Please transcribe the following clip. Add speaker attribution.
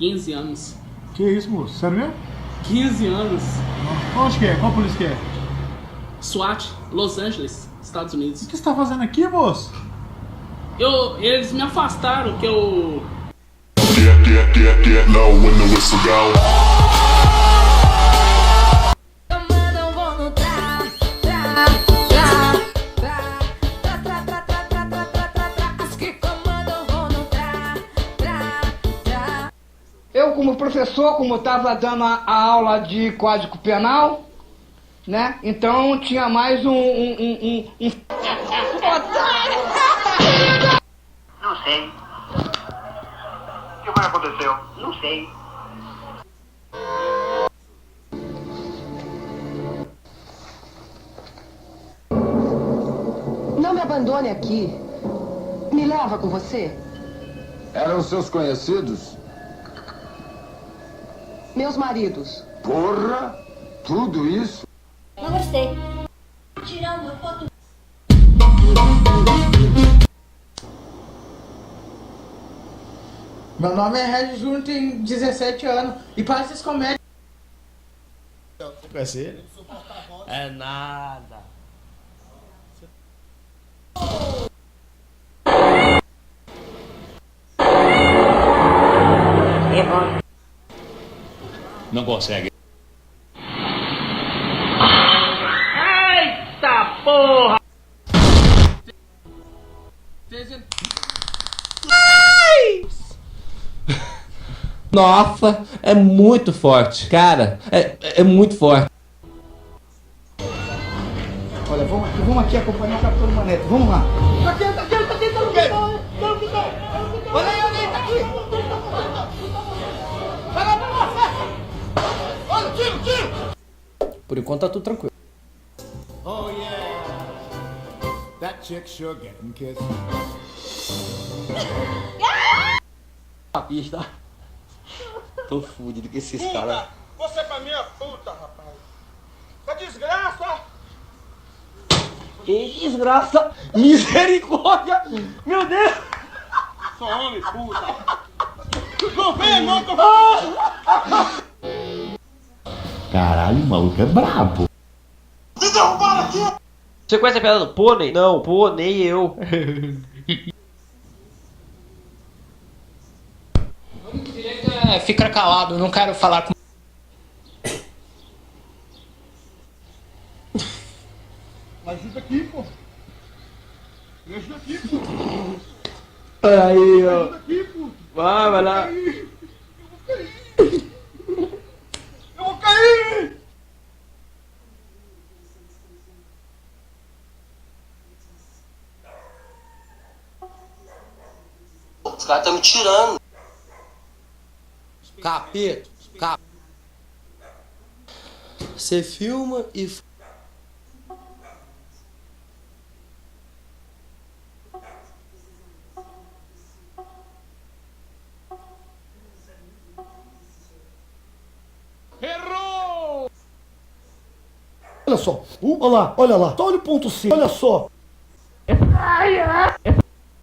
Speaker 1: 15 anos.
Speaker 2: Que isso, moço? Sério mesmo?
Speaker 1: 15 anos.
Speaker 2: Onde que é? Qual polícia que é?
Speaker 1: SWAT, Los Angeles, Estados
Speaker 2: O
Speaker 1: Unidos.
Speaker 2: que você tá fazendo aqui, moço?
Speaker 1: Eles me afastaram, que eu...
Speaker 3: Get low when the whistle go.
Speaker 4: Comandam vou no tra, tra, tra, tra, tra, tra, tra, tra, tra, tra, tra, tra. As que comandam vou no tra, tra, tra.
Speaker 5: Eu, como professor, como estava dando a aula de Código Penal, né? Então tinha mais um.
Speaker 6: Não sei. O que foi que aconteceu? Não sei.
Speaker 7: Não me abandone aqui. Me leva com você.
Speaker 8: Eram seus conhecidos?
Speaker 7: Meus maridos.
Speaker 8: Porra! Tudo isso?
Speaker 4: Não gostei. Tirar uma foto.
Speaker 9: Meu nome é Regis Júnior, tenho 17 anos e para essas comédias.
Speaker 2: Conhece ele?
Speaker 10: É nada.
Speaker 11: Não consegue.
Speaker 1: Eita porra!
Speaker 10: Nossa, é muito forte. Cara, é muito forte.
Speaker 5: Olha, vamos aqui acompanhar o Capitão Maneto. Vamos lá. Tá aqui. Olha aí, tá aqui. Olha, tiro.
Speaker 9: Por enquanto tá tudo tranquilo.
Speaker 2: Oh yeah. That chick sure getting kissed.
Speaker 10: A pista. Tô fudido com esses caras.
Speaker 6: Você pra minha puta, rapaz. Que desgraça!
Speaker 10: Que desgraça! Misericórdia! Meu Deus!
Speaker 6: Sou homem, puta. Não vem, não, tô...
Speaker 11: Caralho, o maluco é brabo.
Speaker 6: Me derrubaram aqui!
Speaker 10: Você conhece a piada do pônei? Não, pô, nem eu.
Speaker 9: Fica calado, não quero falar com.
Speaker 2: Ajuda aqui, pô. Me ajuda aqui, pô.
Speaker 10: Aí, ó.
Speaker 2: Ajuda aqui, pô.
Speaker 10: Vai lá.
Speaker 2: Eu vou cair!
Speaker 10: Os caras estão me tirando. Capeta, Você filma e...
Speaker 2: Errou! Olha só, olha lá, só olha o ponto C, olha só.
Speaker 1: Ai, ai.